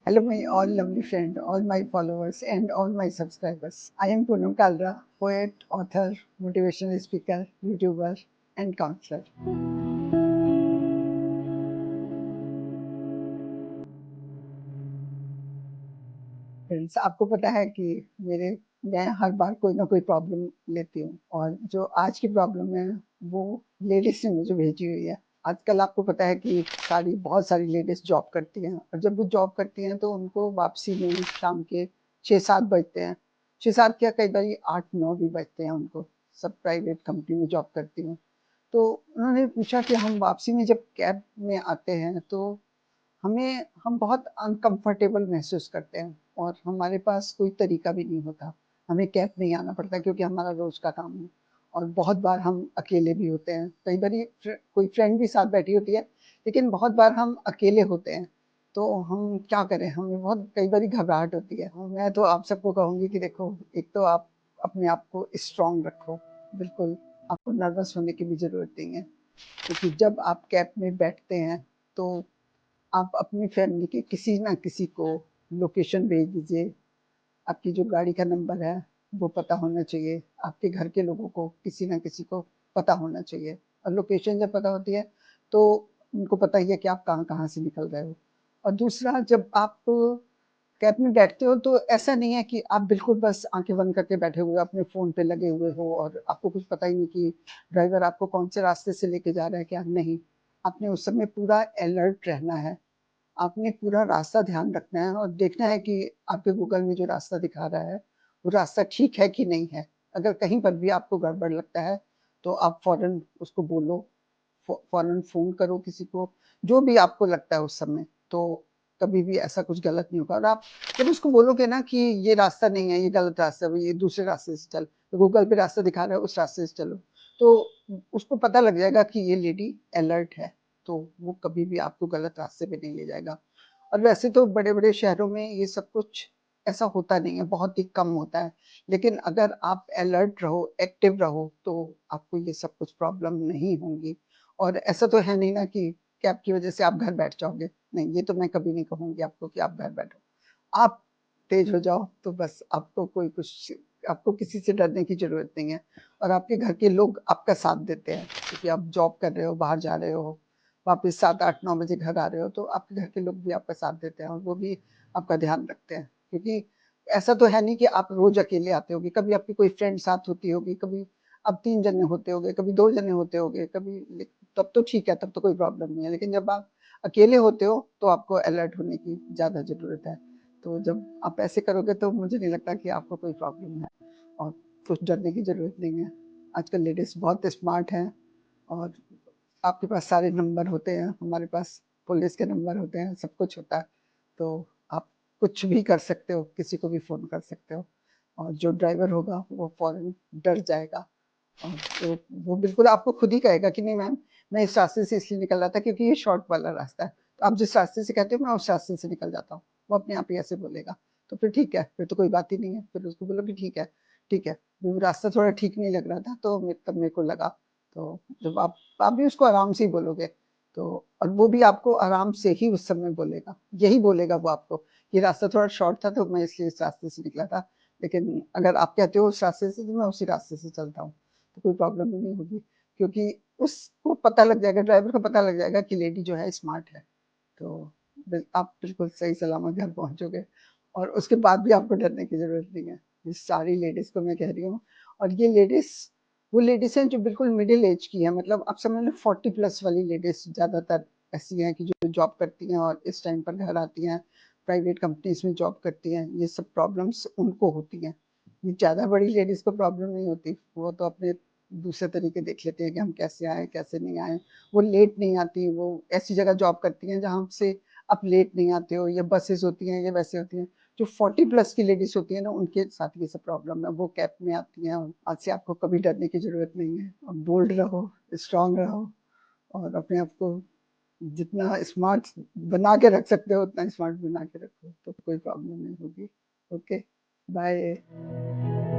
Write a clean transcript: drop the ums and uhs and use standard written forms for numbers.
Hello, my all lovely friend, all my followers, and all my subscribers. I am Poonam Kalra, poet, author, motivational speaker, YouTuber, and counselor. Friends, आपको पता है कि मेरे मैं हर बार कोई ना कोई प्रॉब्लम लेती हूँ, और जो आज की प्रॉब्लम है वो लेडीज ने मुझे भेजी हुई है। आजकल आपको पता है कि बहुत सारी लेडीज जॉब करती हैं, और जब वो जॉब करती हैं तो उनको वापसी में शाम के 6-7 बजते हैं। 6-7 क्या, कई बार 8-9 भी बजते हैं उनको। सब प्राइवेट कंपनी में जॉब करती हूँ। तो उन्होंने पूछा कि हम वापसी में जब कैब में आते हैं तो हम बहुत अनकंफर्टेबल महसूस करते हैं, और हमारे पास कोई तरीका भी नहीं होता। हमें कैब में ही आना पड़ता है क्योंकि हमारा रोज का काम है। और बहुत बार हम अकेले भी होते हैं, कई बार कोई फ्रेंड भी साथ बैठी होती है, लेकिन बहुत बार हम अकेले होते हैं। तो हम क्या करें, हमें बहुत कई बार घबराहट होती है। और मैं तो आप सबको कहूँगी कि देखो, एक तो आप अपने आप को स्ट्रांग रखो। बिल्कुल, आपको नर्वस होने की भी ज़रूरत नहीं है, क्योंकि जब आप कैब में बैठते हैं तो आप अपनी फैमिली के किसी ना किसी को लोकेशन भेज दीजिए। आपकी जो गाड़ी का नंबर है वो पता होना चाहिए। आपके घर के लोगों को किसी ना किसी को पता होना चाहिए, और लोकेशन जब पता होती है तो उनको पता ही है कि आप कहाँ-कहाँ से निकल रहे हो। और दूसरा, जब आप कैब में बैठते हो तो ऐसा नहीं है कि आप बिल्कुल बस आँखें बंद करके बैठे हुए अपने फ़ोन पे लगे हुए हो, और आपको कुछ पता ही नहीं कि ड्राइवर आपको कौन से रास्ते से लेके जा रहा है, क्या नहीं। आपने उस समय पूरा अलर्ट रहना है। आपने पूरा रास्ता ध्यान रखना है और देखना है कि आपके गूगल में जो रास्ता दिखा रहा है, वो रास्ता ठीक है कि नहीं है। अगर कहीं पर भी आपको गड़बड़ लगता है, तो आप फ़ौरन उसको बोलो, फ़ौरन फ़ोन करो किसी को, जो भी आपको लगता है उस समय। तो कभी भी ऐसा कुछ गलत नहीं होगा। और आप जब उसको बोलोगे ना कि ये रास्ता नहीं है, ये गलत रास्ता है, ये दूसरे रास्ते से चल, तो गूगल पे रास्ता दिखा रहा है, उस रास्ते से चलो। तो उसको पता लग जाएगा कि ये लेडी अलर्ट है, तो वो कभी भी आपको गलत रास्ते पे नहीं ले जाएगा। और वैसे तो बड़े-बड़े शहरों में ये सब कुछ ऐसा होता नहीं है, बहुत ही कम होता है। लेकिन अगर आप अलर्ट रहो, एक्टिव रहो, तो आपको ये सब कुछ प्रॉब्लम नहीं होंगी। और ऐसा तो है नहीं ना कि कैब की वज़ह से आप घर बैठ जाओगे। नहीं, ये तो मैं कभी नहीं कहूँगी आपको कि आप घर बैठो। आप तेज़ हो जाओ तो बस, आपको किसी से डरने की ज़रूरत नहीं है। और आपके घर के लोग आपका साथ देते हैं, क्योंकि आप जॉब कर रहे हो, बाहर जा रहे हो, वापस 7, 8, 9 बजे घर आ रहे हो, तो आपके घर के लोग भी आपका साथ देते हैं, और वो भी आपका ध्यान रखते हैं। क्योंकि ऐसा तो है नहीं कि आप रोज़ अकेले आते होगे, कभी आपकी कोई फ्रेंड साथ होती होगी, कभी आप 3 जने होते होगे, कभी 2 जने होते होगे, तब तो ठीक है, तब तो कोई प्रॉब्लम नहीं है। लेकिन जब आप अकेले होते हो, तो आपको अलर्ट होने की ज़्यादा ज़रूरत है। तो जब आप ऐसे करोगे तो मुझे नहीं लगता कि आपको कोई प्रॉब्लम है, और कुछ डरने की ज़रूरत नहीं है। आजकल लेडीज़ बहुत स्मार्ट हैं, और आपके पास सारे नंबर होते हैं, हमारे पास पुलिस के नंबर होते हैं, सब कुछ होता है। तो आप कुछ भी कर सकते हो, किसी को भी फ़ोन कर सकते हो, और जो ड्राइवर होगा वो फ़ौरन डर जाएगा। और तो वो बिल्कुल आपको खुद ही कहेगा कि नहीं मैम, मैं इस रास्ते से इसलिए निकल रहा था क्योंकि ये शॉर्ट वाला रास्ता है। तो आप जिस रास्ते से कहते हो मैं उस रास्ते से निकल जाता हूँ। वो अपने आप ही ऐसे बोलेगा। तो फिर ठीक है, फिर तो कोई बात ही नहीं है। फिर उसको बोलो कि ठीक है। वो रास्ता थोड़ा ठीक नहीं लग रहा था, तो तब मेरे को लगा। तो जब आप भी उसको आराम से ही बोलोगे, तो और वो भी आपको आराम से ही उस समय बोलेगा। यही बोलेगा वो आपको, ये रास्ता थोड़ा शॉर्ट था तो मैं इसलिए इस रास्ते से निकला था। लेकिन अगर आप कहते हो उस रास्ते से, तो मैं उसी रास्ते से चलता हूँ। तो कोई प्रॉब्लम ही नहीं होगी, क्योंकि उसको पता लग जाएगा, ड्राइवर को पता लग जाएगा कि लेडी जो है स्मार्ट है। तो आप बिल्कुल सही सलामत घर पहुंचोगे, और उसके बाद भी आपको डरने की ज़रूरत नहीं है। ये सारी लेडीज़ को मैं कह रही हूँ। और ये लेडीज़ वो लेडीज़ हैं जो बिल्कुल मिडिल एज की हैं, मतलब आप समझ लो 40 प्लस वाली लेडीज़ ज़्यादातर ऐसी हैं कि जो जॉब करती हैं और इस टाइम पर घर आती हैं, प्राइवेट कंपनीज में जॉब करती हैं। ये सब प्रॉब्लम्स उनको होती हैं। ये ज़्यादा बड़ी लेडीज़ को प्रॉब्लम नहीं होती, वो तो अपने दूसरे तरीके देख लेते हैं कि हम कैसे आएँ, कैसे नहीं आएँ। वो लेट नहीं आती, वो ऐसी जगह जॉब करती हैं जहाँ से आप लेट नहीं आते हो, या बसेज़ होती हैं या वैसे होती हैं। जो 40 प्लस की लेडीज़ होती हैं ना, उनके साथ ये सब प्रॉब्लम है। वो कैब में आती हैं, और आज से आपको कभी डरने की ज़रूरत नहीं है। और बोल्ड रहो, स्ट्रॉन्ग रहो, और अपने आप को जितना स्मार्ट बना के रख सकते हो, उतना स्मार्ट बना के रखो, तो कोई प्रॉब्लम नहीं होगी। Okay, bye.